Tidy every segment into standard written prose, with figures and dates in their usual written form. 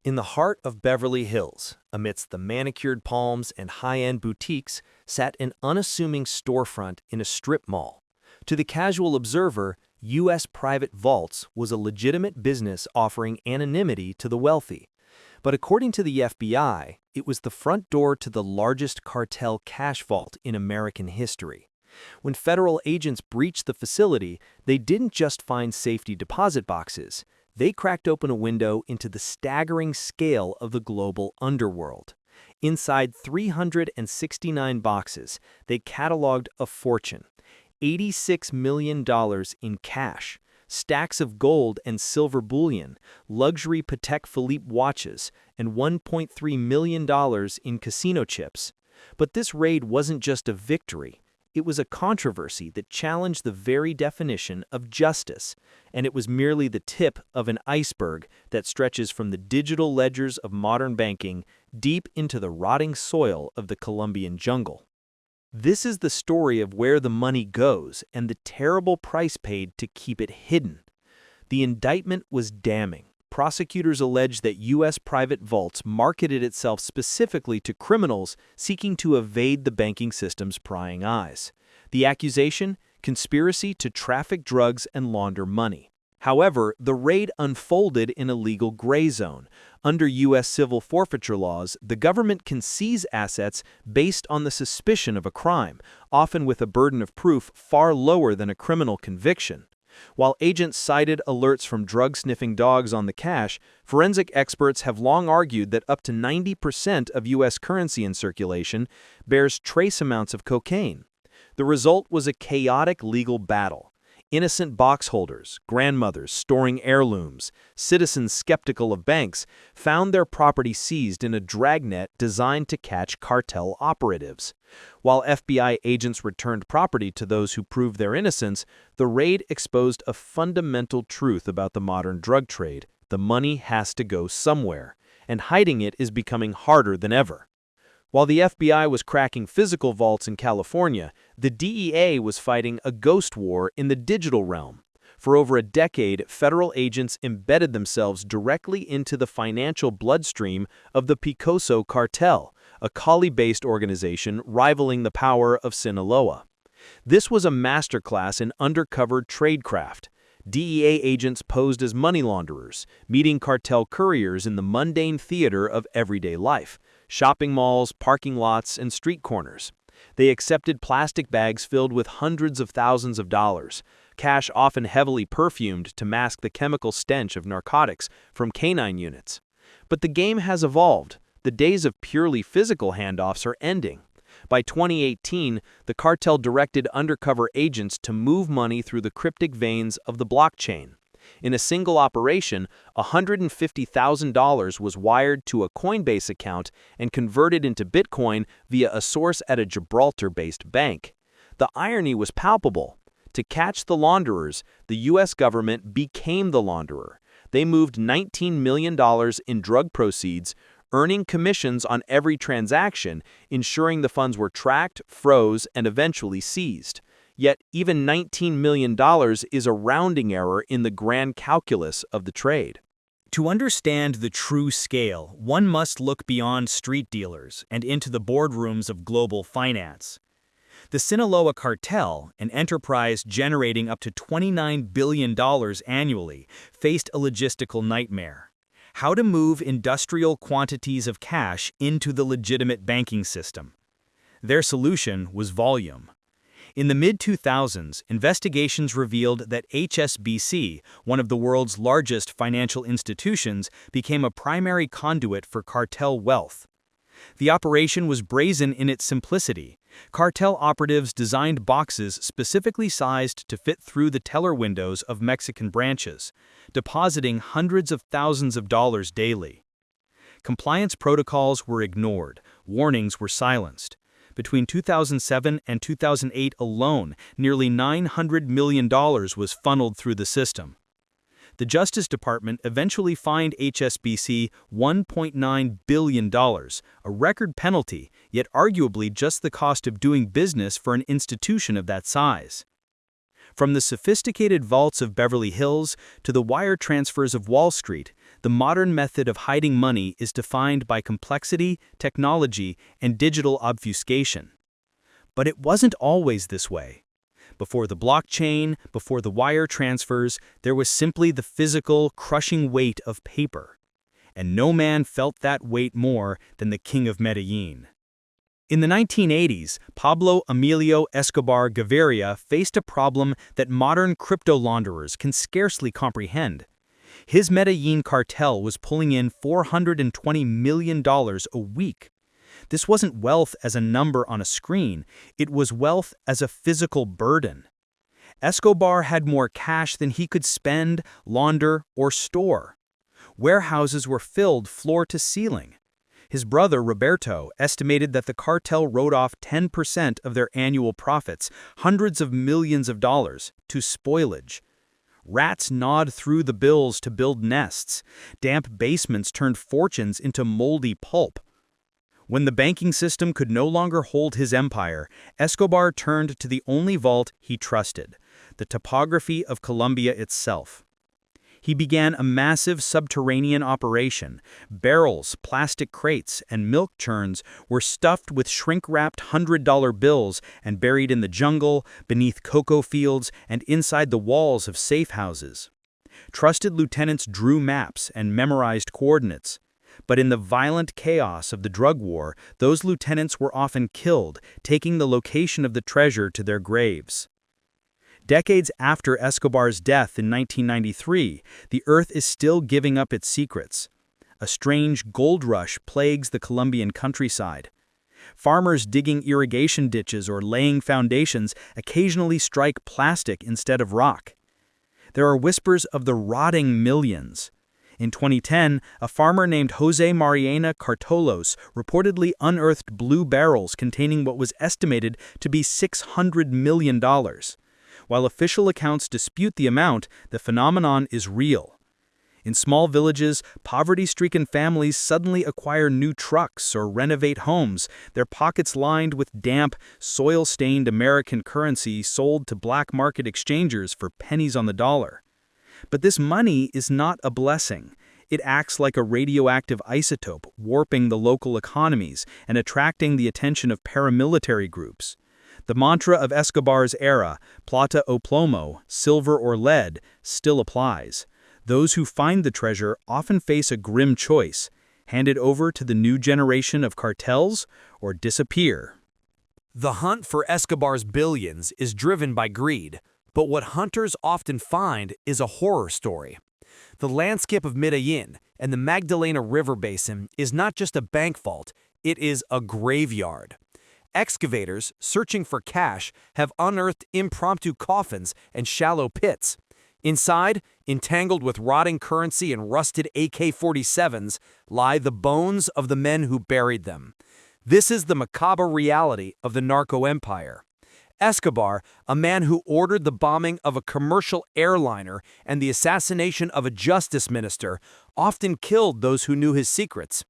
In the heart of Beverly Hills, amidst the manicured palms and high-end boutiques, sat an unassuming storefront in a strip mall. To the casual observer, U.S. private vaults was a legitimate business offering anonymity to the wealthy. But according to the FBI, it was the front door to the largest cartel cash vault in American history. When federal agents breached the facility, they didn't just find safety deposit boxes. They cracked open a window into the staggering scale of the global underworld. Inside 369 boxes, they cataloged a fortune: $86 million in cash, stacks of gold and silver bullion, luxury Patek Philippe watches, and $1.3 million in casino chips. But this raid wasn't just a victory. It was a controversy that challenged the very definition of justice, and it was merely the tip of an iceberg that stretches from the digital ledgers of modern banking deep into the rotting soil of the Colombian jungle. This is the story of where the money goes and the terrible price paid to keep it hidden. The indictment was damning. Prosecutors alleged that U.S. private vaults marketed itself specifically to criminals seeking to evade the banking system's prying eyes. The accusation? Conspiracy to traffic drugs and launder money. However, the raid unfolded in a legal gray zone. Under U.S. civil forfeiture laws, the government can seize assets based on the suspicion of a crime, often with a burden of proof far lower than a criminal conviction. While agents cited alerts from drug-sniffing dogs on the cash, forensic experts have long argued that up to 90% of U.S. currency in circulation bears trace amounts of cocaine. The result was a chaotic legal battle. Innocent box holders, grandmothers storing heirlooms, citizens skeptical of banks, found their property seized in a dragnet designed to catch cartel operatives. While FBI agents returned property to those who proved their innocence, the raid exposed a fundamental truth about the modern drug trade: the money has to go somewhere, and hiding it is becoming harder than ever. While the FBI was cracking physical vaults in California, the DEA was fighting a ghost war in the digital realm. For over a decade, federal agents embedded themselves directly into the financial bloodstream of the Picoso Cartel, a Cali-based organization rivaling the power of Sinaloa. This was a masterclass in undercover tradecraft. DEA agents posed as money launderers, meeting cartel couriers in the mundane theater of everyday life: shopping malls, parking lots, and street corners. They accepted plastic bags filled with hundreds of thousands of dollars, cash often heavily perfumed to mask the chemical stench of narcotics from canine units. But the game has evolved. The days of purely physical handoffs are ending. By 2018, the cartel directed undercover agents to move money through the cryptic veins of the blockchain. In a single operation, $150,000 was wired to a Coinbase account and converted into Bitcoin via a source at a Gibraltar-based bank. The irony was palpable. To catch the launderers, the U.S. government became the launderer. They moved $19 million in drug proceeds, earning commissions on every transaction, ensuring the funds were tracked, froze, and eventually seized. Yet even $19 million is a rounding error in the grand calculus of the trade. To understand the true scale, one must look beyond street dealers and into the boardrooms of global finance. The Sinaloa Cartel, an enterprise generating up to $29 billion annually, faced a logistical nightmare: how to move industrial quantities of cash into the legitimate banking system. Their solution was volume. In the mid-2000s, investigations revealed that HSBC, one of the world's largest financial institutions, became a primary conduit for cartel wealth. The operation was brazen in its simplicity. Cartel operatives designed boxes specifically sized to fit through the teller windows of Mexican branches, depositing hundreds of thousands of dollars daily. Compliance protocols were ignored, warnings were silenced. Between 2007 and 2008 alone, nearly $900 million was funneled through the system. The Justice Department eventually fined HSBC $1.9 billion, a record penalty, yet arguably just the cost of doing business for an institution of that size. From the sophisticated vaults of Beverly Hills to the wire transfers of Wall Street, the the modern method of hiding money is defined by complexity, technology, and digital obfuscation. But it wasn't always this way. Before the blockchain, before the wire transfers, there was simply the physical, crushing weight of paper. And no man felt that weight more than the king of Medellin. In the 1980s, Pablo Emilio Escobar Gaviria faced a problem that modern crypto launderers can scarcely comprehend. His Medellin cartel was pulling in $420 million a week. This wasn't wealth as a number on a screen, it was wealth as a physical burden. Escobar had more cash than he could spend, launder, or store. Warehouses were filled floor to ceiling. His brother, Roberto, estimated that the cartel wrote off 10% of their annual profits, hundreds of millions of dollars, to spoilage. Rats gnawed through the bills to build nests. Damp basements turned fortunes into moldy pulp. When the banking system could no longer hold his empire, Escobar turned to the only vault he trusted, the topography of Colombia itself. He began a massive subterranean operation. Barrels, plastic crates, and milk churns were stuffed with shrink-wrapped $100 bills and buried in the jungle, beneath cocoa fields, and inside the walls of safe houses. Trusted lieutenants drew maps and memorized coordinates. But in the violent chaos of the drug war, those lieutenants were often killed, taking the location of the treasure to their graves. Decades after Escobar's death in 1993, the earth is still giving up its secrets. A strange gold rush plagues the Colombian countryside. Farmers digging irrigation ditches or laying foundations occasionally strike plastic instead of rock. There are whispers of the rotting millions. In 2010, a farmer named Jose Mariana Cartolos reportedly unearthed blue barrels containing what was estimated to be $600 million. While official accounts dispute the amount, the phenomenon is real. In small villages, poverty-stricken families suddenly acquire new trucks or renovate homes, their pockets lined with damp, soil-stained American currency sold to black market exchangers for pennies on the dollar. But this money is not a blessing. It acts like a radioactive isotope, warping the local economies and attracting the attention of paramilitary groups. The mantra of Escobar's era, plata o plomo, silver or lead, still applies. Those who find the treasure often face a grim choice: hand it over to the new generation of cartels or disappear. The hunt for Escobar's billions is driven by greed, but what hunters often find is a horror story. The landscape of Medellin and the Magdalena River Basin is not just a bank vault, it is a graveyard. Excavators, searching for cash, have unearthed impromptu coffins and shallow pits. Inside, entangled with rotting currency and rusted AK-47s, lie the bones of the men who buried them. This is the macabre reality of the narco empire. Escobar, a man who ordered the bombing of a commercial airliner and the assassination of a justice minister, often killed those who knew his secrets.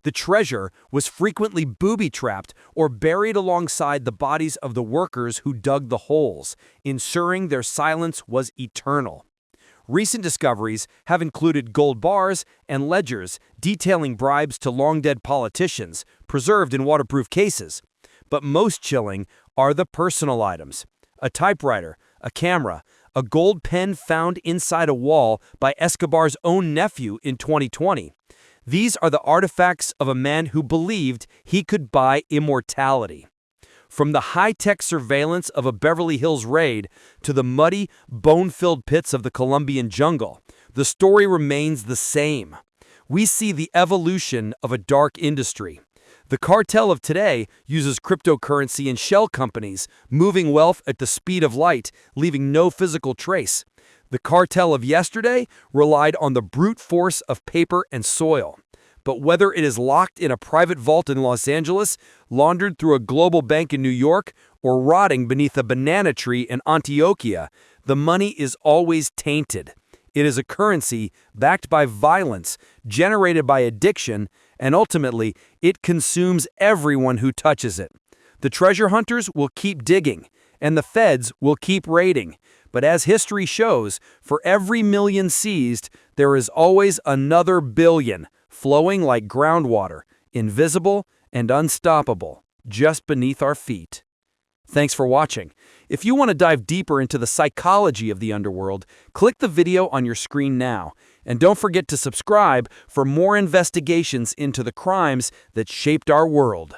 The treasure was frequently booby-trapped or buried alongside the bodies of the workers who dug the holes, ensuring their silence was eternal. Recent discoveries have included gold bars and ledgers detailing bribes to long-dead politicians, preserved in waterproof cases. But most chilling are the personal items: a typewriter, a camera, a gold pen found inside a wall by Escobar's own nephew in 2020. These are the artifacts of a man who believed he could buy immortality. From the high-tech surveillance of a Beverly Hills raid to the muddy, bone-filled pits of the Colombian jungle, the story remains the same. We see the evolution of a dark industry. The cartel of today uses cryptocurrency and shell companies, moving wealth at the speed of light, leaving no physical trace. The cartel of yesterday relied on the brute force of paper and soil. But whether it is locked in a private vault in Los Angeles, laundered through a global bank in New York, or rotting beneath a banana tree in Antioquia, the money is always tainted. It is a currency backed by violence, generated by addiction, and ultimately, it consumes everyone who touches it. The treasure hunters will keep digging, and the feds will keep raiding. But as history shows, for every million seized, there is always another billion, flowing like groundwater, invisible and unstoppable, just beneath our feet. Thanks for watching. If you want to dive deeper into the psychology of the underworld, click the video on your screen now. And don't forget to subscribe for more investigations into the crimes that shaped our world.